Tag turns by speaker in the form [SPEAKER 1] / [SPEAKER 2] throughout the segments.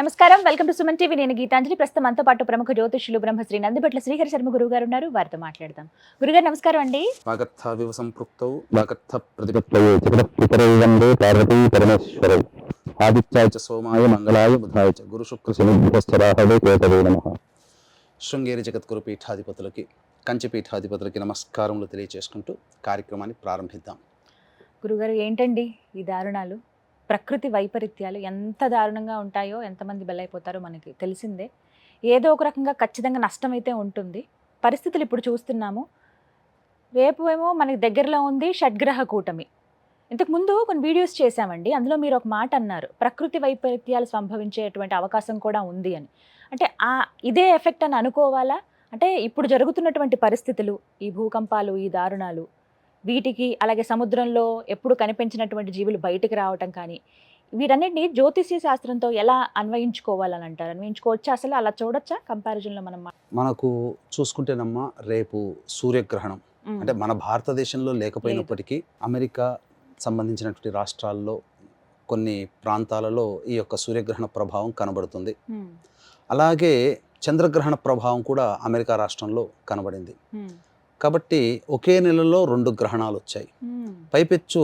[SPEAKER 1] నమస్కారం, welcome to Suman TV. నేను గీతాంజలి. ప్రస్తుతం మనతో పాటు ప్రముఖ జ్యోతిష్యులు బ్రహ్మశ్రీ నందిబట్ల శ్రీహరి శర్మ గురువు గారు ఉన్నారు. వారితో మాట్లాడదాం. గురుగారు నమస్కారం అండి.
[SPEAKER 2] వాగర్థావివ సంపృక్తౌ వాగర్థ ప్రతిపత్తయే జగత్పితరౌ వందే పార్వతీ పరమేశ్వరౌ ఆదిత్యాయ చ సోమాయ మంగళాయ బుధాయ చ గురు శుక్ర శనిభ్యస్తరాహవే కేతవే నమః. శృంగేరి జగద్గురు పీఠాధిపతులకి, కంచి పీఠాధిపతులకి నమస్కారములు తెలియజేసుకుంటూ కార్యక్రమాన్ని ప్రారంభిద్దాం.
[SPEAKER 1] గురుగారు, ఏంటండి ఈ దారుణాలు? ప్రకృతి వైపరీత్యాలు ఎంత దారుణంగా ఉంటాయో, ఎంతమంది బలైపోతారో మనకి తెలిసిందే. ఏదో ఒక రకంగా ఖచ్చితంగా నష్టం అయితే ఉంటుంది. పరిస్థితులు ఇప్పుడు చూస్తున్నాము. రేపు ఏమో మనకి దగ్గరలో ఉంది షడ్గ్రహ కూటమి. ఇంతకుముందు కొన్ని వీడియోస్ చేశామండి. అందులో మీరు ఒక మాట అన్నారు, ప్రకృతి వైపరీత్యాలు సంభవించేటువంటి అవకాశం కూడా ఉంది అని. అంటే ఇదే ఎఫెక్ట్ అని అనుకోవాలా? అంటే ఇప్పుడు జరుగుతున్నటువంటి పరిస్థితులు, ఈ భూకంపాలు, ఈ దారుణాలు, వీటికి అలాగే సముద్రంలో ఎప్పుడు కనిపించినటువంటి జీవులు బయటికి రావటం కానీ, వీటన్నిటిని జ్యోతిష్య శాస్త్రంతో ఎలా అన్వయించుకోవాలని అంటారు? అన్వయించుకోవచ్చా? అసలు అలా చూడొచ్చా కంపారిజన్లో మనం?
[SPEAKER 2] మనకు చూసుకుంటేనమ్మా, రేపు సూర్యగ్రహణం. అంటే మన భారతదేశంలో లేకపోయినప్పటికీ అమెరికా సంబంధించినటువంటి రాష్ట్రాల్లో కొన్ని ప్రాంతాలలో ఈ యొక్క సూర్యగ్రహణ ప్రభావం కనబడుతుంది. అలాగే చంద్రగ్రహణ ప్రభావం కూడా అమెరికా రాష్ట్రంలో కనబడింది. కాబట్టి ఒకే నెలలో 2 గ్రహణాలు వచ్చాయి. పైపెచ్చు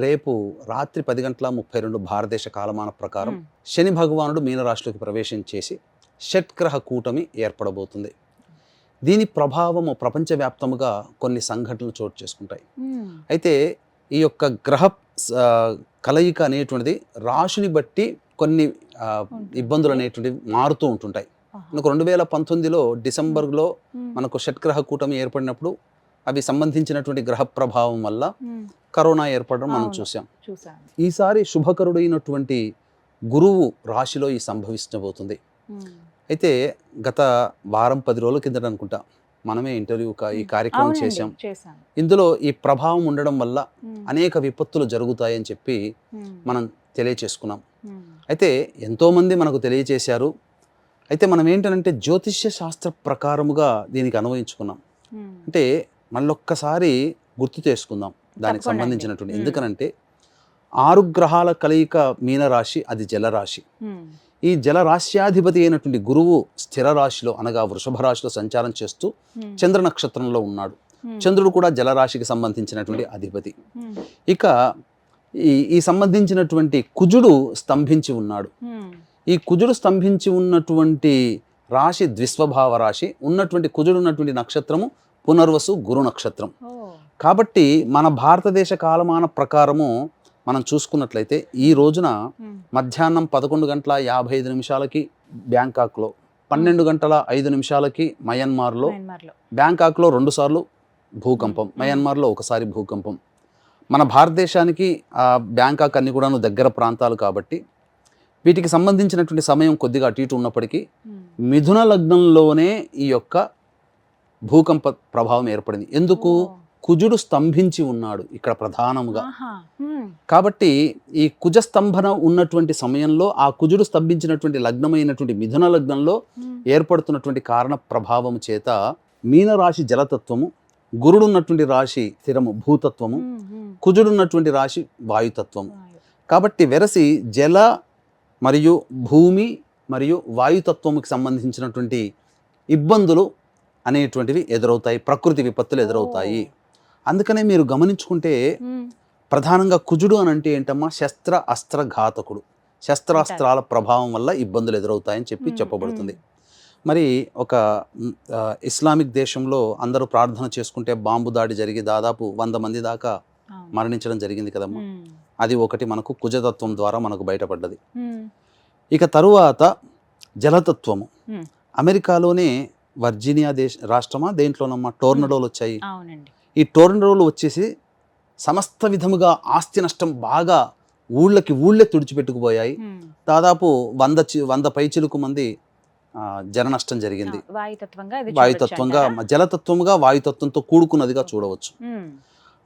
[SPEAKER 2] రేపు రాత్రి 10:32 భారతదేశ కాలమాన ప్రకారం శని భగవానుడు మీనరాశిలోకి ప్రవేశించేసి షట్గ్రహ కూటమి ఏర్పడబోతుంది. దీని ప్రభావము ప్రపంచవ్యాప్తముగా కొన్ని సంఘటనలు చోటు చేసుకుంటాయి. అయితే ఈ యొక్క గ్రహ కలయిక అనేటువంటిది రాశిని బట్టి కొన్ని ఇబ్బందులు అనేటువంటివి మారుతూ ఉంటుంటాయి. మనకు 2019లో డిసెంబర్లో మనకు షట్గ్రహ కూటమి ఏర్పడినప్పుడు అవి సంబంధించినటువంటి గ్రహ ప్రభావం వల్ల కరోనా ఏర్పడడం మనం చూసాం. ఈసారి శుభకరుడైనటువంటి గురువు రాశిలో ఈ సంభవించబోతుంది. అయితే గత వారం 10 రోజుల కిందట అనుకుంటా మనమే ఈ కార్యక్రమం చేశాం. ఇందులో ఈ ప్రభావం ఉండడం వల్ల అనేక విపత్తులు జరుగుతాయని చెప్పి మనం తెలియచేసుకున్నాం. అయితే ఎంతోమంది మనకు తెలియచేశారు. అయితే మనం ఏంటంటే జ్యోతిష్య శాస్త్ర ప్రకారముగా దీనికి అన్వయించుకున్నాం. అంటే మళ్ళొక్కసారి గుర్తు చేసుకుందాం దానికి సంబంధించినటువంటి. ఎందుకనంటే 6 గ్రహాల కలయిక మీనరాశి, అది జలరాశి. ఈ జలరాశ్యాధిపతి అయినటువంటి గురువు స్థిర రాశిలో అనగా వృషభ రాశిలో సంచారం చేస్తూ చంద్ర నక్షత్రంలో ఉన్నాడు. చంద్రుడు కూడా జలరాశికి సంబంధించినటువంటి అధిపతి. ఇక ఈ సంబంధించినటువంటి కుజుడు స్తంభించి ఉన్నాడు. ఈ కుజుడు స్తంభించి ఉన్నటువంటి రాశి ద్విస్వభావ రాశి. ఉన్నటువంటి కుజుడు ఉన్నటువంటి నక్షత్రము పునర్వసు గురు నక్షత్రం. కాబట్టి మన భారతదేశ కాలమాన ప్రకారము మనం చూసుకున్నట్లయితే ఈ రోజున మధ్యాహ్నం 11:55 బ్యాంకాక్లో, 12:05 మయన్మార్లో, బ్యాంకాక్లో 2 సార్లు భూకంపం, మయన్మార్లో 1 సారి భూకంపం. మన భారతదేశానికి బ్యాంకాక్ అన్ని కూడా దగ్గర ప్రాంతాలు కాబట్టి వీటికి సంబంధించినటువంటి సమయం కొద్దిగా అటు ఇటు ఉన్నప్పటికీ మిథున లగ్నంలోనే ఈ యొక్క భూకంప ప్రభావం ఏర్పడింది. ఎందుకు? కుజుడు స్తంభించి ఉన్నాడు ఇక్కడ ప్రధానముగా. కాబట్టి ఈ కుజ స్తంభన ఉన్నటువంటి సమయంలో ఆ కుజుడు స్తంభించినటువంటి లగ్నమైనటువంటి మిథున లగ్నంలో ఏర్పడుతున్నటువంటి కారణ ప్రభావము చేత మీనరాశి జలతత్వము, గురుడు ఉన్నటువంటి రాశి స్థిరము భూతత్వము, కుజుడు ఉన్నటువంటి రాశి వాయుతత్వము. కాబట్టి వెరసి జల మరియు భూమి మరియు వాయుతత్వముకి సంబంధించినటువంటి ఇబ్బందులు అనేటువంటివి ఎదురవుతాయి, ప్రకృతి విపత్తులు ఎదురవుతాయి. అందుకనే మీరు గమనించుకుంటే ప్రధానంగా కుజుడు అని అంటే ఏంటమ్మా, శస్త్ర అస్త్ర ఘాతకుడు. శస్త్రాస్త్రాల ప్రభావం వల్ల ఇబ్బందులు ఎదురవుతాయని చెప్పబడుతుంది. మరి ఒక ఇస్లామిక్ దేశంలో అందరూ ప్రార్థన చేసుకుంటే బాంబు దాడి జరిగి దాదాపు 100 మంది దాకా మరణించడం జరిగింది కదమ్మా. అది ఒకటి మనకు కుజతత్వం ద్వారా మనకు బయటపడ్డది. ఇక తరువాత జలతత్వము. అమెరికాలోనే వర్జీనియా రాష్ట్రమా దేంట్లోనమ్మా టోర్నడోలు వచ్చాయి. ఈ టోర్నడోలు వచ్చేసి సమస్త విధముగా ఆస్తి నష్టం బాగా ఊళ్ళే తుడిచిపెట్టుకుపోయాయి. దాదాపు 100 పైచిలుకు మంది జన నష్టం జరిగింది. వాయుతత్వంగా జలతత్వంగా వాయుతత్వంతో కూడుకున్నదిగా చూడవచ్చు.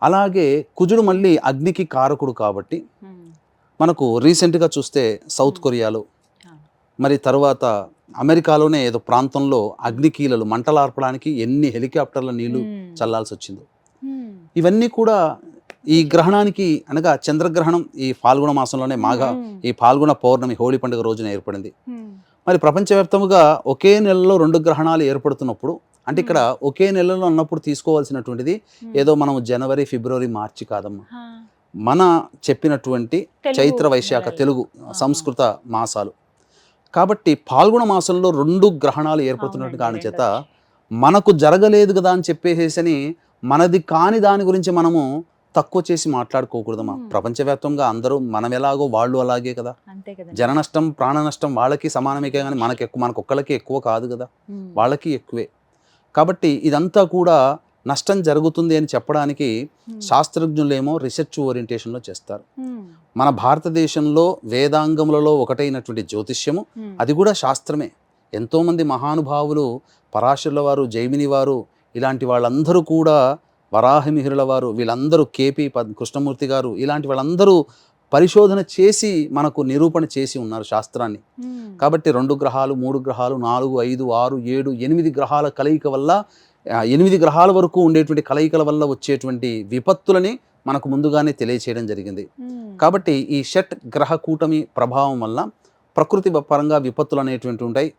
[SPEAKER 2] అలాగే కుజుడు మళ్ళీ అగ్నికి కారకుడు కాబట్టి మనకు రీసెంట్గా చూస్తే సౌత్ కొరియాలో, మరి తరువాత అమెరికాలోనే ఏదో ప్రాంతంలో అగ్నికీలలు మంటలార్పడానికి ఎన్ని హెలికాప్టర్ల నీళ్లు చల్లాల్సి వచ్చిందో. ఇవన్నీ కూడా ఈ గ్రహణానికి అనగా చంద్రగ్రహణం ఈ ఫాల్గుణ మాసంలోనే ఈ ఫాల్గుణ పౌర్ణమి హోళీ పండుగ రోజున ఏర్పడింది. మరి ప్రపంచవ్యాప్తంగా ఒకే నెలలో 2 గ్రహణాలు ఏర్పడుతున్నప్పుడు అంటే ఇక్కడ ఒకే నెలలో అన్నప్పుడు తీసుకోవాల్సినటువంటిది ఏదో మనం జనవరి, ఫిబ్రవరి, మార్చి కాదమ్మా. మన చెప్పినటువంటి చైత్ర, వైశాఖ, తెలుగు సంస్కృత మాసాలు కాబట్టి పాల్గొన మాసంలో 2 గ్రహణాలు ఏర్పడుతున్నట్టు కాని చేత మనకు జరగలేదు కదా అని చెప్పేసేసి మనది కాని దాని గురించి మనము తక్కువ చేసి మాట్లాడుకోకూడదమ్మా. ప్రపంచవ్యాప్తంగా అందరూ మనం ఎలాగో వాళ్ళు అలాగే కదా. జన నష్టం, ప్రాణ నష్టం వాళ్ళకి సమానమే కానీ మనకొక్కళ్ళకి ఎక్కువ కాదు కదా, వాళ్ళకి ఎక్కువే. కాబట్టి ఇదంతా కూడా నష్టం జరుగుతుంది అని చెప్పడానికి శాస్త్రజ్ఞులేమో రీసెర్చ్ ఓరియంటేషన్లో చేస్తారు. మన భారతదేశంలో వేదాంగములలో ఒకటైనటువంటి జ్యోతిష్యము అది కూడా శాస్త్రమే. ఎంతోమంది మహానుభావులు, పరాశరుల వారు, జైమిని వారు, ఇలాంటి వాళ్ళందరూ కూడా, వరాహమిహిరుల వారు, వీళ్ళందరూ కేపీ కృష్ణమూర్తి గారు, ఇలాంటి వాళ్ళందరూ పరిశోధన చేసి మనకు నిరూపణ చేసి ఉన్నారు శాస్త్రాన్ని. కాబట్టి 2 గ్రహాలు, 3 గ్రహాలు, 4, 5, 6, 7, 8 గ్రహాల కలయిక వల్ల 8 గ్రహాల వరకు ఉండేటువంటి కలయికల వల్ల వచ్చేటువంటి విపత్తులని మనకు ముందుగానే తెలియచేయడం జరిగింది. కాబట్టి ఈ షట్ గ్రహ కూటమి ప్రభావం వల్ల ప్రకృతి పరంగా విపత్తులు అనేటువంటి ఉంటాయి.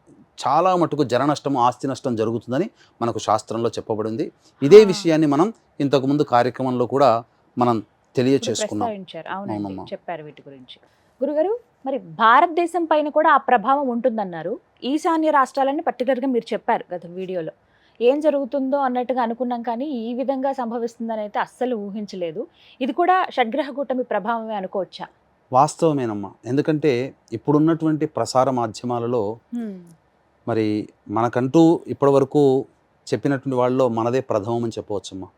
[SPEAKER 2] చాలా మటుకు జన నష్టము, ఆస్తి నష్టం జరుగుతుందని మనకు శాస్త్రంలో చెప్పబడింది. ఇదే విషయాన్ని మనం ఇంతకుముందు కార్యక్రమంలో కూడా మనం తెలియచేసుకున్నాం.
[SPEAKER 1] చెప్పారు వీటి గురించి. గురుగారు, మరి భారతదేశం పైన కూడా ఆ ప్రభావం ఉంటుందన్నారు. ఈశాన్య రాష్ట్రాలని పర్టికులర్గా మీరు చెప్పారు గత వీడియోలో. ఏం జరుగుతుందో అన్నట్టుగా అనుకున్నాం, కానీ ఈ విధంగా సంభవిస్తుందని అయితే అస్సలు ఊహించలేదు. ఇది కూడా షడ్గ్రహ కూటమి ప్రభావమే అనుకోవచ్చా?
[SPEAKER 2] వాస్తవమేనమ్మా. ఎందుకంటే ఇప్పుడున్నటువంటి ప్రసార మాధ్యమాలలో మరి మనకంటూ ఇప్పటి వరకు చెప్పినటువంటి వాళ్ళలో మనదే ప్రథమం అని చెప్పవచ్చమ్మా.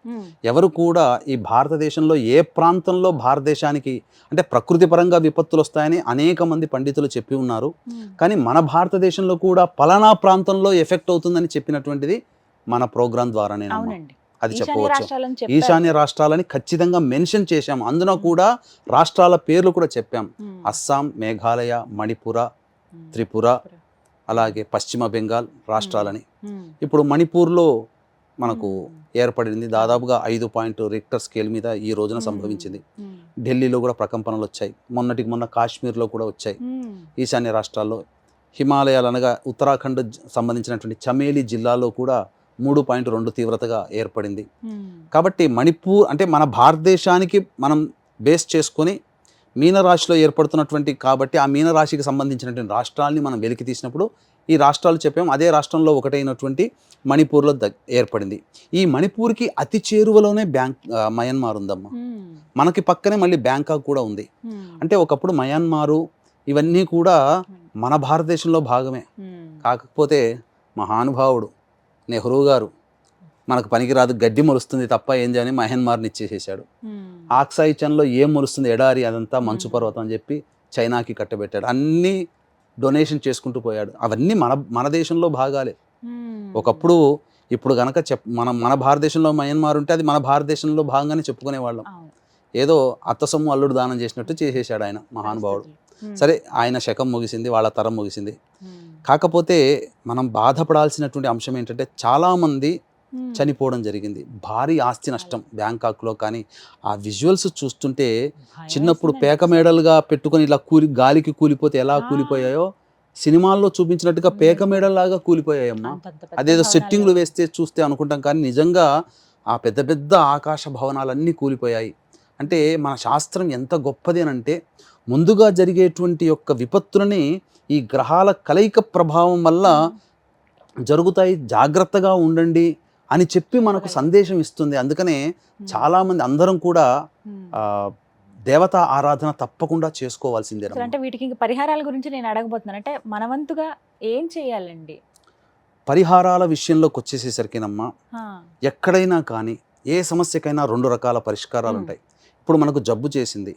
[SPEAKER 2] ఎవరు కూడా ఈ భారతదేశంలో ఏ ప్రాంతంలో భారతదేశానికి అంటే ప్రకృతి పరంగా విపత్తులు వస్తాయని అనేక మంది పండితులు చెప్పి ఉన్నారు. కానీ మన భారతదేశంలో కూడా పలానా ప్రాంతంలో ఎఫెక్ట్ అవుతుందని చెప్పినటువంటిది మన ప్రోగ్రాం ద్వారానే అది చెప్పవచ్చు. ఈశాన్య రాష్ట్రాలని ఖచ్చితంగా మెన్షన్ చేశాము. అందులో కూడా రాష్ట్రాల పేర్లు కూడా చెప్పాం. అస్సాం, మేఘాలయ, మణిపుర, త్రిపుర, అలాగే పశ్చిమ బెంగాల్ రాష్ట్రాలని. ఇప్పుడు మణిపూర్లో మనకు ఏర్పడింది, దాదాపుగా 5 రిక్టర్ స్కేల్ మీద ఈ రోజున సంభవించింది. ఢిల్లీలో కూడా ప్రకంపనలు వచ్చాయి. మొన్న కాశ్మీర్లో కూడా వచ్చాయి. ఈశాన్య రాష్ట్రాల్లో హిమాలయాలు అనగా ఉత్తరాఖండ్ సంబంధించినటువంటి చమేలి జిల్లాలో కూడా 3.2 తీవ్రతగా ఏర్పడింది. కాబట్టి మణిపూర్ అంటే మన భారతదేశానికి మనం బేస్ చేసుకొని మీనరాశిలో ఏర్పడుతున్నటువంటి, కాబట్టి ఆ మీనరాశికి సంబంధించినటువంటి రాష్ట్రాలని మనం వెలికి తీసినప్పుడు ఈ రాష్ట్రాలు చెప్పాం. అదే రాష్ట్రంలో ఒకటైనటువంటి మణిపూర్లో ఏర్పడింది. ఈ మణిపూర్కి అతి చేరువలోనే మయన్మార్ ఉందమ్మా. మనకి పక్కనే మళ్ళీ బ్యాంకాక్ కూడా ఉంది. అంటే ఒకప్పుడు మయన్మారు ఇవన్నీ కూడా మన భారతదేశంలో భాగమే. కాకపోతే మహానుభావుడు నెహ్రూ గారు మనకు పనికిరాదు, గడ్డి మొలుస్తుంది తప్ప ఏం చేయని మయన్మార్ని ఇచ్చేసేసాడు. ఆక్సాయి చన్లో ఏం మొలుస్తుంది, ఎడారి, అదంతా మంచు పర్వతం అని చెప్పి చైనాకి కట్టబెట్టాడు. అన్నీ డొనేషన్ చేసుకుంటూ పోయాడు. అవన్నీ మన దేశంలో భాగాలే. ఒకప్పుడు ఇప్పుడు కనుక మన భారతదేశంలో మయన్మార్ ఉంటే అది మన భారతదేశంలో భాగంగానే చెప్పుకునేవాళ్ళం. ఏదో అత్త సొమ్ము అల్లుడు దానం చేసినట్టు చేసేసాడు ఆయన మహానుభావుడు. సరే, ఆయన శకం ముగిసింది, వాళ్ళ తరం ముగిసింది. కాకపోతే మనం బాధపడాల్సినటువంటి అంశం ఏంటంటే చాలామంది చనిపోవడం జరిగింది. భారీ ఆస్తి నష్టం బ్యాంకాక్లో. కానీ ఆ విజువల్స్ చూస్తుంటే చిన్నప్పుడు పేక మేడలుగా పెట్టుకొని ఇలా గాలికి కూలిపోతే ఎలా కూలిపోయాయో సినిమాల్లో చూపించినట్టుగా పేక మేడల్లాగా కూలిపోయాయమ్మా. అదేదో సెట్టింగ్లు వేస్తే చూస్తే అనుకుంటాం, కానీ నిజంగా ఆ పెద్ద పెద్ద ఆకాశ భవనాలన్నీ కూలిపోయాయి. అంటే మన శాస్త్రం ఎంత గొప్పది అని అంటే, ముందుగా జరిగేటువంటి యొక్క విపత్తులని ఈ గ్రహాల కలయిక ప్రభావం వల్ల జరుగుతాయి, జాగ్రత్తగా ఉండండి అని చెప్పి మనకు సందేశం ఇస్తుంది. అందుకనే చాలామంది అందరం కూడా దేవతా ఆరాధన తప్పకుండా చేసుకోవాల్సిందే.
[SPEAKER 1] అంటే వీటికి ఇంకా పరిహారాల గురించి నేను అడగబోతున్నాను. అంటే మనవంతుగా ఏం చేయాలండి?
[SPEAKER 2] పరిహారాల విషయంలోకి వచ్చేసేసరికినమ్మా, ఎక్కడైనా కానీ ఏ సమస్యకైనా 2 రకాల పరిష్కారాలు ఉంటాయి. ఇప్పుడు మనకు జబ్బు చేసింది,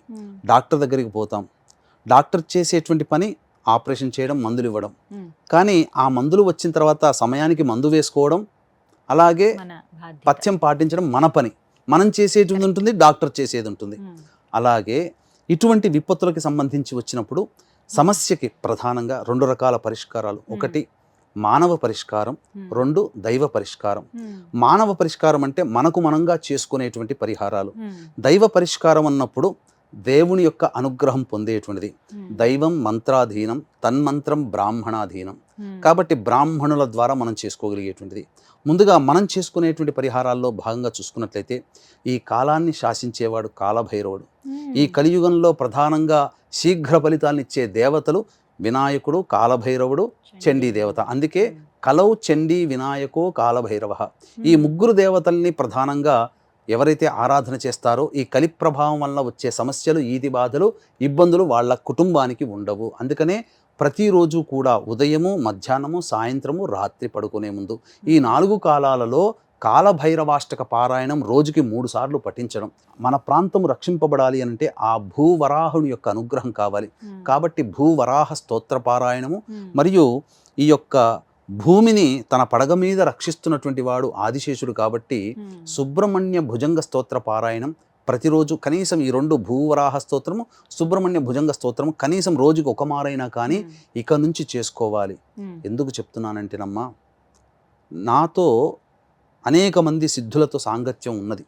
[SPEAKER 2] డాక్టర్ దగ్గరికి పోతాం. డాక్టర్ చేసేటువంటి పని ఆపరేషన్ చేయడం, మందులు ఇవ్వడం. కానీ ఆ మందులు వచ్చిన తర్వాత సమయానికి మందు వేసుకోవడం, అలాగే పథ్యం పాటించడం మన పని. మనం చేసేది ఉంటుంది, డాక్టర్ చేసేది ఉంటుంది. అలాగే ఇటువంటి విపత్తులకి సంబంధించి వచ్చినప్పుడు సమస్యకి ప్రధానంగా 2 రకాల పరిష్కారాలు. ఒకటి మానవ పరిష్కారం, 2 దైవ పరిష్కారం. మానవ పరిష్కారం అంటే మనకు మనంగా చేసుకునేటువంటి పరిహారాలు. దైవ పరిష్కారం అన్నప్పుడు దేవుని యొక్క అనుగ్రహం పొందేటువంటిది. దైవం మంత్రాధీనం, తన్మంత్రం బ్రాహ్మణాధీనం. కాబట్టి బ్రాహ్మణుల ద్వారా మనం చేసుకోగలిగేటువంటిది. ముందుగా మనం చేసుకునేటువంటి పరిహారాల్లో భాగంగా చూసుకున్నట్లయితే ఈ కాలాన్ని శాసించేవాడు కాలభైరవుడు. ఈ కలియుగంలో ప్రధానంగా శీఘ్ర ఫలితాలనిచ్చే దేవతలు వినాయకుడు, కాలభైరవుడు, చండీ దేవత. అందుకే కలౌ చండీ వినాయకో కాలభైరవ. ఈ ముగ్గురు దేవతల్ని ప్రధానంగా ఎవరైతే ఆరాధన చేస్తారో ఈ కలి ప్రభావం వల్ల వచ్చే సమస్యలు, ఈది బాధలు, ఇబ్బందులు వాళ్ళ కుటుంబానికి ఉండవు. అందుకనే ప్రతిరోజు కూడా ఉదయము, మధ్యాహ్నము, సాయంత్రము, రాత్రి పడుకునే ముందు ఈ 4 కాలాలలో కాలభైరవాష్టక పారాయణం రోజుకి 3 సార్లు పఠించడం. మన ప్రాంతం రక్షింపబడాలి అంటే ఆ భూవరాహుని యొక్క అనుగ్రహం కావాలి. కాబట్టి భూవరాహ స్తోత్ర పారాయణము మరియు ఈ యొక్క భూమిని తన పడగ మీద రక్షిస్తున్నటువంటి వాడు ఆదిశేషుడు కాబట్టి సుబ్రహ్మణ్య భుజంగ స్తోత్ర పారాయణం ప్రతిరోజు కనీసం ఈ 2 భూవరాహ స్తోత్రము, సుబ్రహ్మణ్య భుజంగ స్తోత్రము కనీసం రోజుకి ఒక మారైనా కానీ ఇక నుంచి చేసుకోవాలి. ఎందుకు చెప్తున్నానంటేనమ్మా, నాతో అనేక మంది సిద్ధులతో సాంగత్యం ఉన్నది,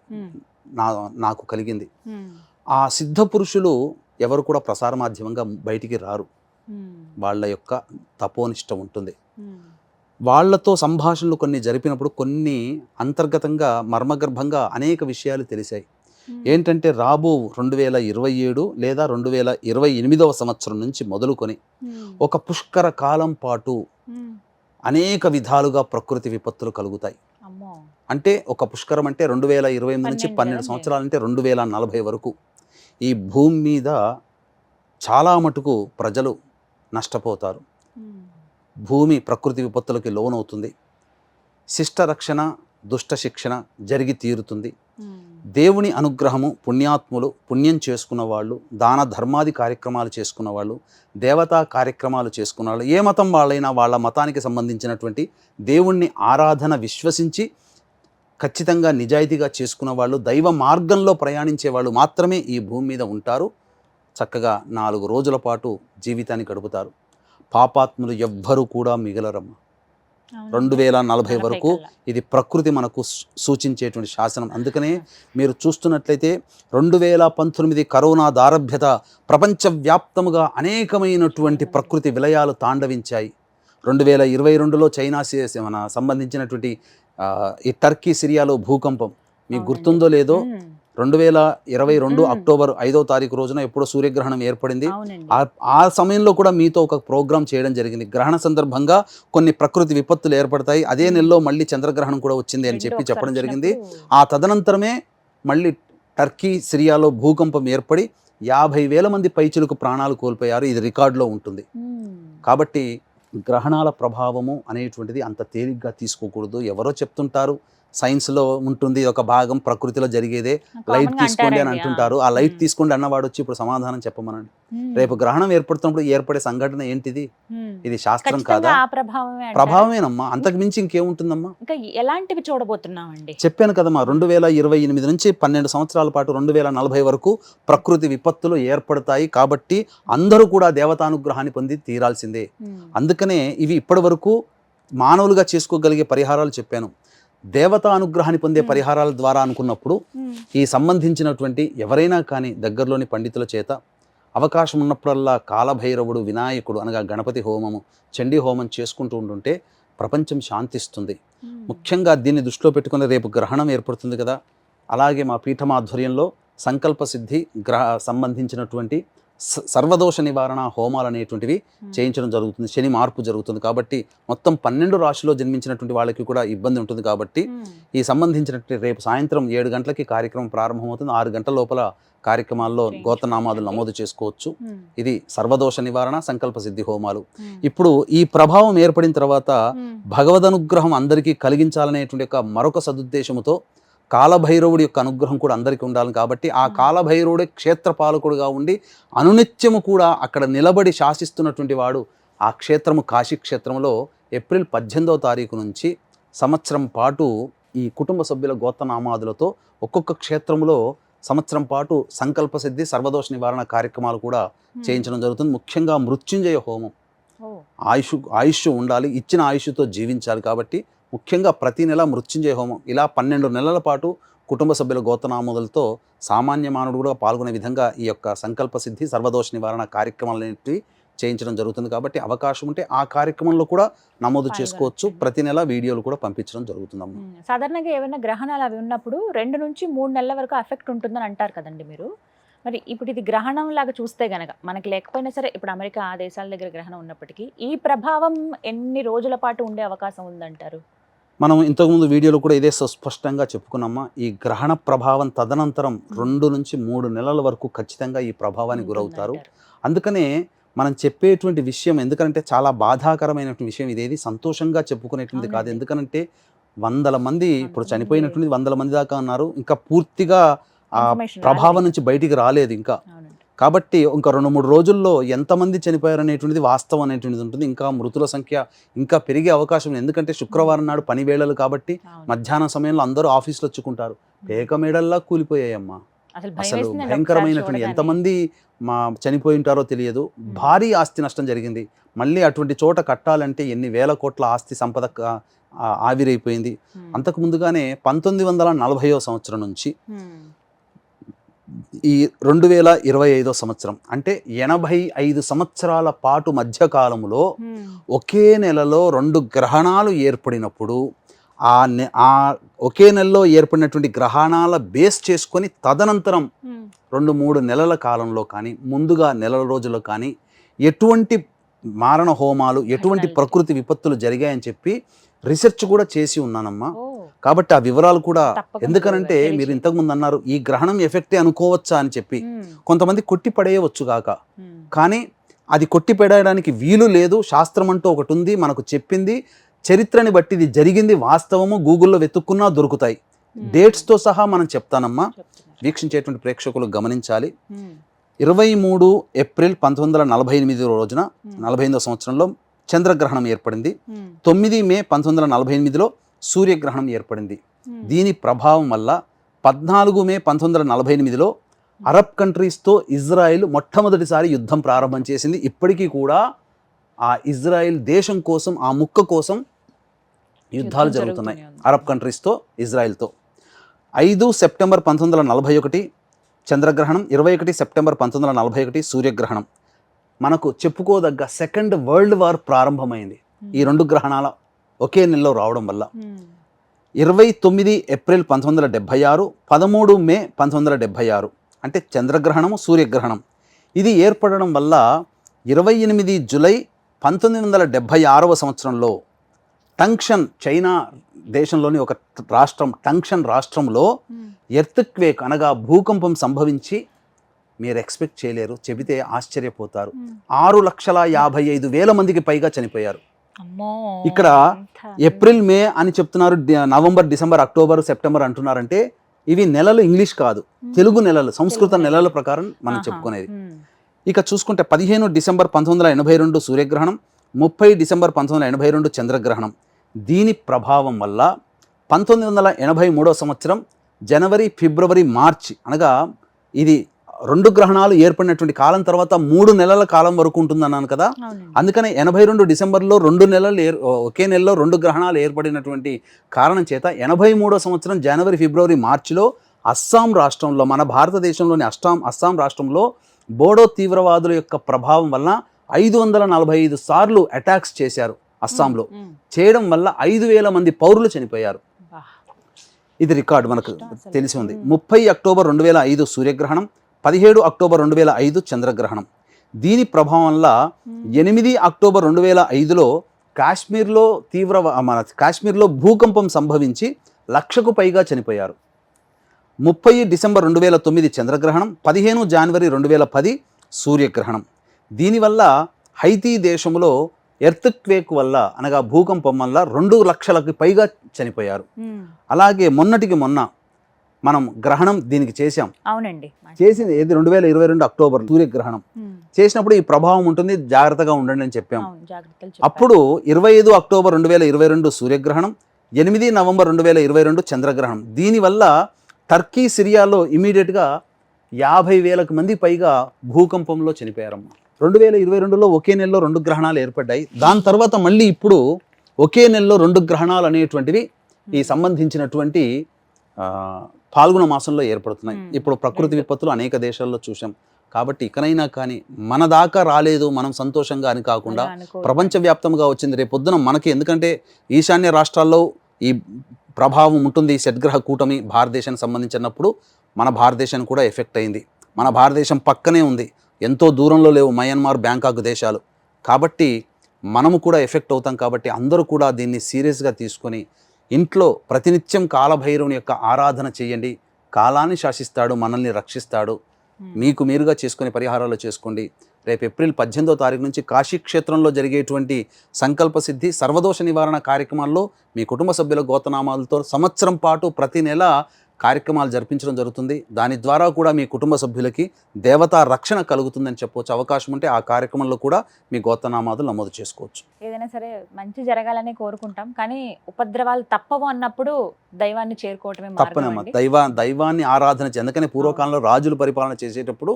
[SPEAKER 2] నాకు కలిగింది. ఆ సిద్ధ పురుషులు ఎవరు కూడా ప్రసార మాధ్యమంగా బయటికి రారు. వాళ్ళ యొక్క తపోనిష్ట ఉంటుంది. వాళ్లతో సంభాషణలు కొన్ని జరిపినప్పుడు కొన్ని అంతర్గతంగా మర్మగర్భంగా అనేక విషయాలు తెలిసాయి. ఏంటంటే రాబో 2027 లేదా 2028వ సంవత్సరం నుంచి మొదలుకొని ఒక పుష్కర కాలం పాటు అనేక విధాలుగా ప్రకృతి విపత్తులు కలుగుతాయి. అంటే ఒక పుష్కరం అంటే 2028 నుంచి 12 సంవత్సరాలంటే 2040 వరకు ఈ భూమి మీద చాలా మటుకు ప్రజలు నష్టపోతారు. భూమి ప్రకృతి విపత్తులకి లోనవుతుంది. శిష్ట రక్షణ, దుష్ట శిక్షణ జరిగి తీరుతుంది. దేవుని అనుగ్రహము, పుణ్యాత్ములు, పుణ్యం చేసుకున్న వాళ్ళు, దాన ధర్మాది కార్యక్రమాలు చేసుకున్న వాళ్ళు, దేవతా కార్యక్రమాలు చేసుకున్న వాళ్ళు, ఏ మతం వాళ్ళైనా వాళ్ళ మతానికి సంబంధించినటువంటి దేవుణ్ణి ఆరాధన విశ్వసించి ఖచ్చితంగా నిజాయితీగా చేసుకున్న వాళ్ళు, దైవ మార్గంలో ప్రయాణించే వాళ్ళు మాత్రమే ఈ భూమి మీద ఉంటారు. చక్కగా 4 రోజుల పాటు జీవితాన్ని గడుపుతారు. పాపాత్ములు ఎవ్వరూ కూడా మిగలరమ్మ. 2040 వరకు ఇది ప్రకృతి మనకు సూచించేటువంటి శాసనం. అందుకనే మీరు చూస్తున్నట్లయితే 2019 కరోనా దారభ్యత ప్రపంచవ్యాప్తముగా అనేకమైనటువంటి ప్రకృతి విలయాలు తాండవించాయి. 2022లో చైనా మన సంబంధించినటువంటి ఈ టర్కీ, సిరియాలో భూకంపం మీకు గుర్తుందో లేదో, 2022 అక్టోబర్ 5వ తారీఖు రోజున ఎప్పుడో సూర్యగ్రహణం ఏర్పడింది. ఆ సమయంలో కూడా మీతో ఒక ప్రోగ్రాం చేయడం జరిగింది. గ్రహణ సందర్భంగా కొన్ని ప్రకృతి విపత్తులు ఏర్పడతాయి, అదే నెలలో మళ్ళీ చంద్రగ్రహణం కూడా వచ్చింది అని చెప్పడం జరిగింది. ఆ తదనంతరమే మళ్ళీ టర్కీ, సిరియాలో భూకంపం ఏర్పడి 50,000 మంది పైచిలకు ప్రాణాలు కోల్పోయారు. ఇది రికార్డులో ఉంటుంది. కాబట్టి గ్రహణాల ప్రభావము అనేటువంటిది అంత తేలిగ్గా తీసుకోకూడదు. ఎవరో చెప్తుంటారు సైన్స్లో ఉంటుంది, ఒక భాగం ప్రకృతిలో జరిగేదే, లైట్ తీసుకోండి అని అంటుంటారు. ఆ లైట్ తీసుకోండి అన్నవాడు వచ్చి ఇప్పుడు సమాధానం చెప్పమనండి. రేపు గ్రహణం ఏర్పడుతున్నప్పుడు ఏర్పడే సంఘటన ఏంటిది? ఇది శాస్త్రం కాదా? ప్రభావమేనమ్మా, అంతకు మించి ఇంకేముంటుందమ్మా?
[SPEAKER 1] ఇంకా ఎలాంటివి చూడబోతున్నామండి?
[SPEAKER 2] చెప్పాను కదమ్మా, 2028 నుంచి 12 సంవత్సరాల పాటు 2040 వరకు ప్రకృతి విపత్తులు ఏర్పడతాయి. కాబట్టి అందరూ కూడా దేవతానుగ్రహాన్ని పొంది తీరాల్సిందే. అందుకనే ఇవి ఇప్పటి వరకు మానవులుగా చేసుకోగలిగే పరిహారాలు చెప్పాను. దేవతా అనుగ్రహాన్ని పొందే పరిహారాల ద్వారా అనుకున్నప్పుడు ఈ సంబంధించినటువంటి ఎవరైనా కానీ దగ్గరలోని పండితుల చేత అవకాశం ఉన్నప్పుడల్లా కాలభైరవుడు, వినాయకుడు అనగా గణపతి హోమము, చండీ హోమం చేసుకుంటూ ఉంటుంటే ప్రపంచం శాంతిస్తుంది. ముఖ్యంగా దీన్ని దృష్టిలో పెట్టుకుని రేపు గ్రహణం ఏర్పడుతుంది కదా, అలాగే మా పీఠం ఆధ్వర్యంలో సంకల్ప సిద్ధి సంబంధించినటువంటి సర్వదోష నివారణ హోమాలు అనేటువంటివి చేయించడం జరుగుతుంది. శని మార్పు జరుగుతుంది కాబట్టి మొత్తం 12 రాశిలో జన్మించినటువంటి వాళ్ళకి కూడా ఇబ్బంది ఉంటుంది. కాబట్టి ఈ సంబంధించినటువంటి రేపు సాయంత్రం 7 గంటలకి కార్యక్రమం ప్రారంభమవుతుంది. 6 గంటల లోపల కార్యక్రమాల్లో గోత్రనామాదులు నమోదు చేసుకోవచ్చు. ఇది సర్వదోష నివారణ, సంకల్ప సిద్ధి హోమాలు. ఇప్పుడు ఈ ప్రభావం ఏర్పడిన తర్వాత భగవదనుగ్రహం అందరికీ కలిగించాలనేటువంటి మరొక సదుద్దేశముతో కాలభైరవుడి యొక్క అనుగ్రహం కూడా అందరికీ ఉండాలి. కాబట్టి ఆ కాలభైరవుడే క్షేత్రపాలకుడుగా ఉండి అనునిత్యము కూడా అక్కడ నిలబడి శాసిస్తున్నటువంటి వాడు. ఆ క్షేత్రము కాశీ క్షేత్రంలో ఏప్రిల్ 18వ తారీఖు నుంచి సంవత్సరం పాటు ఈ కుటుంబ సభ్యుల గోత్రనామాదులతో ఒక్కొక్క క్షేత్రంలో సంవత్సరం పాటు సంకల్ప సిద్ధి, సర్వదోష నివారణ కార్యక్రమాలు కూడా చేయించడం జరుగుతుంది. ముఖ్యంగా మృత్యుంజయ హోమం
[SPEAKER 1] ఓ.
[SPEAKER 2] ఆయుష్ ఉండాలి, ఇచ్చిన ఆయుష్తో జీవించాలి. కాబట్టి ముఖ్యంగా ప్రతి నెల మృత్యుంజయ హోమం ఇలా 12 నెలల పాటు కుటుంబ సభ్యుల గోతనామోదులతో సామాన్య మానవుడు కూడా పాల్గొనే విధంగా ఈ యొక్క సంకల్ప సిద్ధి సర్వదోష నివారణ కార్యక్రమాలన్నింటినీ చేయించడం జరుగుతుంది. కాబట్టి అవకాశం ఉంటే ఆ కార్యక్రమంలో కూడా నమోదు చేసుకోవచ్చు. ప్రతి నెల వీడియోలు కూడా పంపించడం జరుగుతుందమ్మా.
[SPEAKER 1] సాధారణంగా ఏమైనా గ్రహణాలు అవి ఉన్నప్పుడు 2 నుంచి 3 నెలల వరకు ఎఫెక్ట్ ఉంటుందని అంటారు కదండి మీరు. మరి ఇప్పుడు ఇది గ్రహణం లాగా చూస్తే గనక మనకి లేకపోయినా సరే, ఇప్పుడు అమెరికా ఆ దేశాల దగ్గర గ్రహణం ఉన్నప్పటికీ ఈ ప్రభావం ఎన్ని రోజుల పాటు ఉండే అవకాశం ఉందంటారు?
[SPEAKER 2] మనం ఇంతకుముందు వీడియోలో కూడా ఇదే స్పష్టంగా చెప్పుకున్నామా, ఈ గ్రహణ ప్రభావం తదనంతరం 2 నుంచి 3 నెలల వరకు ఖచ్చితంగా ఈ ప్రభావానికి గురవుతారు. అందుకనే మనం చెప్పేటువంటి విషయం, ఎందుకంటే చాలా బాధాకరమైనటువంటి విషయం, ఇదేది సంతోషంగా చెప్పుకునేటువంటి కాదు. ఎందుకంటే 100 మంది ఇప్పుడు చనిపోయినటువంటి 100 మంది దాకా ఉన్నారు, ఇంకా పూర్తిగా ఆ ప్రభావం నుంచి బయటికి రాలేదు ఇంకా. కాబట్టి ఇంకా 2-3 రోజుల్లో ఎంతమంది చనిపోయారు అనేటువంటిది వాస్తవం అనేటువంటిది ఉంటుంది. ఇంకా మృతుల సంఖ్య ఇంకా పెరిగే అవకాశం ఉంది. ఎందుకంటే శుక్రవారం నాడు పని వేళలు కాబట్టి మధ్యాహ్నం సమయంలో అందరూ ఆఫీసులో వచ్చుకుంటారు. పేక మేడల్లా కూలిపోయాయమ్మా. అసలు భయంకరమైనటువంటి ఎంతమంది చనిపోయి ఉంటారో తెలియదు. భారీ ఆస్తి నష్టం జరిగింది. మళ్ళీ అటువంటి చోట కట్టాలంటే ఎన్ని వేల కోట్ల ఆస్తి సంపద ఆవిరైపోయింది. అంతకు ముందుగానే 1940వ సంవత్సరం నుంచి ఈ 2025వ సంవత్సరం అంటే 85 సంవత్సరాల పాటు మధ్యకాలంలో ఒకే నెలలో 2 గ్రహణాలు ఏర్పడినప్పుడు ఆ ఒకే నెలలో ఏర్పడినటువంటి గ్రహణాల బేస్ చేసుకొని తదనంతరం 2-3 నెలల కాలంలో కానీ ముందుగా నెల రోజుల్లో కానీ ఎటువంటి మారణ హోమాలు, ఎటువంటి ప్రకృతి విపత్తులు జరిగాయని చెప్పి రీసెర్చ్ కూడా చేసి ఉన్నానమ్మా. కాబట్టి ఆ వివరాలు కూడా, ఎందుకనంటే మీరు ఇంతకుముందు అన్నారు ఈ గ్రహణం ఎఫెక్టే అనుకోవచ్చా అని చెప్పి, కొంతమంది కొట్టి పడేయవచ్చు కాక, కానీ అది కొట్టి పడేయడానికి వీలు లేదు. శాస్త్రం అంటూ ఒకటి ఉంది, మనకు చెప్పింది, చరిత్రని బట్టి ఇది జరిగింది, వాస్తవము రోజుల్లో వెతుక్కున్నా దొరుకుతాయి. డేట్స్తో సహా మనం చెప్తానమ్మా. వీక్షించేటువంటి ప్రేక్షకులు గమనించాలి. 23 ఏప్రిల్ 1948 రోజున 45వ సంవత్సరంలో చంద్రగ్రహణం ఏర్పడింది. 9 మే 1948లో సూర్యగ్రహణం ఏర్పడింది. దీని ప్రభావం వల్ల 14 మే 1948లో అరబ్ కంట్రీస్తో ఇజ్రాయిల్ మొట్టమొదటిసారి యుద్ధం ప్రారంభం చేసింది. ఇప్పటికీ కూడా ఆ ఇజ్రాయిల్ దేశం కోసం, ఆ ముక్క కోసం యుద్ధాలు జరుగుతున్నాయి అరబ్ కంట్రీస్తో, ఇజ్రాయిల్తో. 5 సెప్టెంబర్ 1941 చంద్రగ్రహణం, 21 సెప్టెంబర్ 1941 సూర్యగ్రహణం. మనకు చెప్పుకోదగ్గ సెకండ్ వరల్డ్ వార్ ప్రారంభమైంది ఈ 2 గ్రహణాల ఒకే నెలలో రావడం వల్ల. 29 ఏప్రిల్ 1976, 13 మే 1976 అంటే చంద్రగ్రహణము, సూర్యగ్రహణం. ఇది ఏర్పడడం వల్ల 28 జూలై 1976వ సంవత్సరంలో టంక్షన్, చైనా దేశంలోని ఒక రాష్ట్రం, టంక్షన్ రాష్ట్రంలో ఎర్త్క్వేక్ అనగా భూకంపం సంభవించి, మీరు ఎక్స్పెక్ట్ చేయలేరు, చెబితే ఆశ్చర్యపోతారు, 6,55,000 మందికి పైగా చనిపోయారు. ఇక్కడ ఏప్రిల్, మే అని చెప్తున్నారు, నవంబర్, డిసెంబర్, అక్టోబర్, సెప్టెంబర్ అంటున్నారంటే ఇవి నెలలు, ఇంగ్లీష్ కాదు, తెలుగు నెలలు, సంస్కృత నెలల ప్రకారం మనం చెప్పుకునేది. ఇక చూసుకుంటే 15 డిసెంబర్ 1982 సూర్యగ్రహణం, 30 డిసెంబర్ 1982 చంద్రగ్రహణం. దీని ప్రభావం వల్ల 1983వ సంవత్సరం జనవరి, ఫిబ్రవరి, మార్చి అనగా ఇది 2 గ్రహణాలు ఏర్పడినటువంటి కాలం తర్వాత 3 నెలల కాలం వరకు ఉంటుందన్నాను కదా. అందుకనే 82 డిసెంబర్లో 2 నెలలు ఒకే నెలలో 2 గ్రహణాలు ఏర్పడినటువంటి కారణం చేత 83వ సంవత్సరం జనవరి, ఫిబ్రవరి, మార్చిలో అస్సాం రాష్ట్రంలో, మన భారతదేశంలోని అస్సాం రాష్ట్రంలో బోడో తీవ్రవాదుల యొక్క ప్రభావం వల్ల 545 సార్లు అటాక్స్ చేశారు. అస్సాంలో చేయడం వల్ల 5,000 మంది పౌరులు చనిపోయారు. ఇది రికార్డు మనకు తెలిసి ఉంది. 30 అక్టోబర్ 2005 సూర్యగ్రహణం, 17 అక్టోబర్ 2005 చంద్రగ్రహణం. దీని ప్రభావం వల్ల 8 అక్టోబర్ 2005లో కాశ్మీర్లో భూకంపం సంభవించి 1,00,000కు పైగా చనిపోయారు. 30 డిసెంబర్ 2009 చంద్రగ్రహణం, 15 జనవరి 2010 సూర్యగ్రహణం. దీనివల్ల హైతీ దేశంలో ఎర్త్క్వేక్ వల్ల అనగా భూకంపం వల్ల 2,00,000కి పైగా చనిపోయారు. అలాగే మొన్నటికి మొన్న మనం గ్రహణం దీనికి చేశాం.
[SPEAKER 1] అవునండి,
[SPEAKER 2] చేసింది ఏది 2022 అక్టోబర్ సూర్యగ్రహణం చేసినప్పుడు ఈ ప్రభావం ఉంటుంది, జాగ్రత్తగా ఉండండి అని చెప్పాం. అప్పుడు 25 అక్టోబర్ 2022 సూర్యగ్రహణం, 8 నవంబర్ 2022 చంద్రగ్రహణం. దీనివల్ల టర్కీ, సిరియాలో ఇమీడియట్గా 50,000 మంది పైగా భూకంపంలో చనిపోయారమ్మా. 2022లో ఒకే నెలలో 2 గ్రహణాలు ఏర్పడ్డాయి. దాని తర్వాత మళ్ళీ ఇప్పుడు ఒకే నెలలో 2 గ్రహణాలు అనేటువంటివి ఈ సంబంధించినటువంటి పాల్గొన మాసంలో ఏర్పడుతున్నాయి. ఇప్పుడు ప్రకృతి విపత్తులు అనేక దేశాల్లో చూసాం. కాబట్టి ఇకనైనా కానీ మన దాకా రాలేదు, మనం సంతోషంగా అని కాకుండా ప్రపంచవ్యాప్తంగా వచ్చింది. రేపొద్దున మనకి, ఎందుకంటే ఈశాన్య రాష్ట్రాల్లో ఈ ప్రభావం ఉంటుంది, ఈ షడ్గ్రహ కూటమి భారతదేశానికి సంబంధించినప్పుడు మన భారతదేశానికి కూడా ఎఫెక్ట్ అయింది. మన భారతదేశం పక్కనే ఉంది, ఎంతో దూరంలో లేవు మయన్మార్, బ్యాంకాక్ దేశాలు. కాబట్టి మనము కూడా ఎఫెక్ట్ అవుతాం. కాబట్టి అందరూ కూడా దీన్ని సీరియస్గా తీసుకొని ఇంట్లో ప్రతినిత్యం కాలభైరవుని యొక్క ఆరాధన చేయండి. కాలాన్ని శాసిస్తాడు, మనల్ని రక్షిస్తాడు. మీకు మీరుగా చేసుకునే పరిహారాలు చేసుకోండి. రేపు ఏప్రిల్ 18వ తారీఖు నుంచి కాశీ క్షేత్రంలో జరిగేటువంటి సంకల్ప సిద్ధి సర్వదోష నివారణ కార్యక్రమాల్లో మీ కుటుంబ సభ్యుల గోతనామాలతో సంవత్సరం పాటు ప్రతి నెల కార్యక్రమాలు జరిపించడం జరుగుతుంది. దాని ద్వారా కూడా మీ కుటుంబ సభ్యులకి దేవతా రక్షణ కలుగుతుందని చెప్పవచ్చు. అవకాశం ఉంటే ఆ కార్యక్రమంలో కూడా మీ గోత్రనామాలు నమోదు చేసుకోవచ్చు.
[SPEAKER 1] ఏదైనా సరే మంచి జరగాలని కోరుకుంటాం, కానీ ఉపద్రవాలు తప్పవు అన్నప్పుడు దైవాన్ని చేరుకోవటమే
[SPEAKER 2] తప్పనమ్మా. దైవాన్ని ఆరాధన ఎందుకని పూర్వకాలంలో రాజులు పరిపాలన చేసేటప్పుడు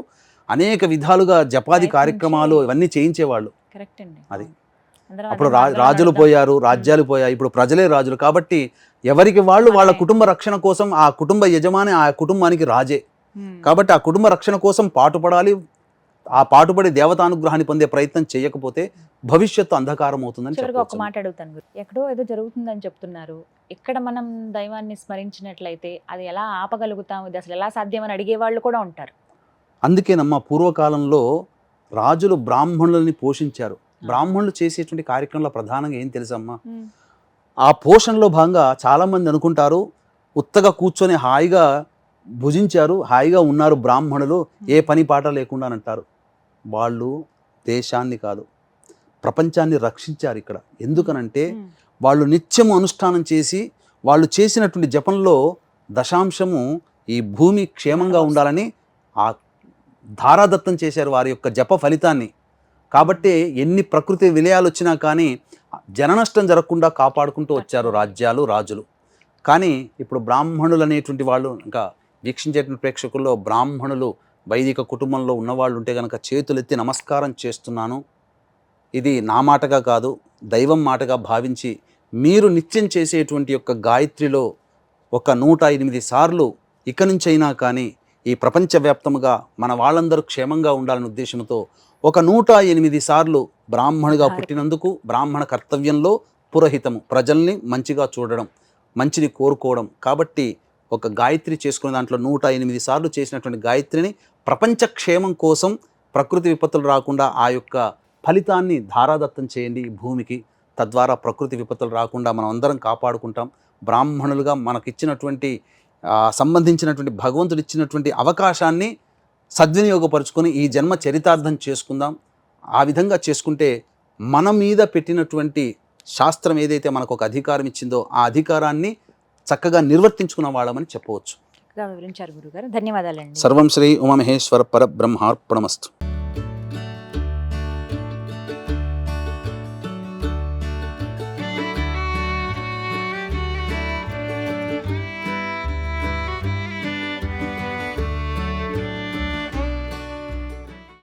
[SPEAKER 2] అనేక విధాలుగా జపాది కార్యక్రమాలు ఇవన్నీ చేయించేవాళ్ళు.
[SPEAKER 1] కరెక్ట్ అండి.
[SPEAKER 2] అది అప్పుడు రాజులు పోయారు, రాజ్యాలు పోయాయి, ఇప్పుడు ప్రజలే రాజులు. కాబట్టి ఎవరికి వాళ్ళు వాళ్ళ కుటుంబ రక్షణ కోసం, ఆ కుటుంబ యజమాని ఆ కుటుంబానికి రాజే. కాబట్టి ఆ కుటుంబ రక్షణ కోసం పాటుపడాలి. ఆ పాటుపడి దేవతానుగ్రహాన్ని పొందే ప్రయత్నం చేయకపోతే భవిష్యత్తు అంధకారం అవుతుందని
[SPEAKER 1] చెప్పి ఒక మాట అడుగుతాను. ఎక్కడో ఏదో జరుగుతుందని చెప్తున్నారు, ఇక్కడ మనం దైవాన్ని స్మరించినట్లయితే అది ఎలా ఆపగలుగుతాం, ఇది అసలు ఎలా సాధ్యమని అడిగే వాళ్ళు కూడా ఉంటారు.
[SPEAKER 2] అందుకేనమ్మా పూర్వకాలంలో రాజులు బ్రాహ్మణులని పోషించారు. బ్రాహ్మణులు చేసేటువంటి కార్యక్రమంలో ప్రధానంగా ఏం తెలుసమ్మా, ఆ పోషణలో భాగంగా చాలామంది అనుకుంటారు ఉత్తగా కూర్చొని హాయిగా భుజించారు, హాయిగా ఉన్నారు బ్రాహ్మణులు, ఏ పని పాట లేకుండా అని అంటారు. వాళ్ళు దేశాన్ని కాదు ప్రపంచాన్ని రక్షించారు ఇక్కడ. ఎందుకనంటే వాళ్ళు నిత్యము అనుష్ఠానం చేసి వాళ్ళు చేసినటువంటి జపంలో దశాంశము ఈ భూమి క్షేమంగా ఉండాలని ఆ ధారాదత్తం చేశారు వారి యొక్క జప ఫలితాన్ని. కాబట్టి ఎన్ని ప్రకృతి విలయాలు వచ్చినా కానీ జననష్టం జరగకుండా కాపాడుకుంటూ వచ్చారు రాజ్యాలు, రాజులు. కానీ ఇప్పుడు బ్రాహ్మణులు అనేటువంటి వాళ్ళు, ఇంకా వీక్షించేటువంటి ప్రేక్షకుల్లో బ్రాహ్మణులు వైదిక కుటుంబంలో ఉన్నవాళ్ళు ఉంటే కనుక చేతులెత్తి నమస్కారం చేస్తున్నాను. ఇది నా మాటగా కాదు, దైవం మాటగా భావించి మీరు నిత్యం చేసేటువంటి యొక్క గాయత్రిలో ఒక 108 సార్లు ఇక నుంచైనా కానీ ఈ ప్రపంచవ్యాప్తముగా మన వాళ్ళందరూ క్షేమంగా ఉండాలనే ఉద్దేశంతో ఒక 108 సార్లు బ్రాహ్మణుగా పుట్టినందుకు బ్రాహ్మణ కర్తవ్యంలో పురహితము, ప్రజల్ని మంచిగా చూడడం, మంచిని కోరుకోవడం. కాబట్టి ఒక గాయత్రి చేసుకునే దాంట్లో 108 సార్లు చేసినటువంటి గాయత్రిని ప్రపంచ క్షేమం కోసం, ప్రకృతి విపత్తులు రాకుండా ఆ యొక్క ఫలితాన్ని ధారాదత్తం చేయండి భూమికి. తద్వారా ప్రకృతి విపత్తులు రాకుండా మనం అందరం కాపాడుకుంటాం. బ్రాహ్మణులుగా మనకిచ్చినటువంటి సంబంధించినటువంటి భగవంతుడు ఇచ్చినటువంటి అవకాశాన్ని సద్వినియోగపరుచుకొని ఈ జన్మ చరితార్థం చేసుకుందాం. ఆ విధంగా చేసుకుంటే మన మీద పెట్టినటువంటి శాస్త్రం ఏదైతే మనకు ఒక అధికారం ఇచ్చిందో ఆ అధికారాన్ని చక్కగా నిర్వర్తించుకున్న వాళ్ళమని చెప్పవచ్చు.
[SPEAKER 1] వివరించారు గురుగారు, ధన్యవాదాలండి.
[SPEAKER 2] సర్వం శ్రీ ఉమామహేశ్వర పరబ్రహ్మార్పణమస్తు.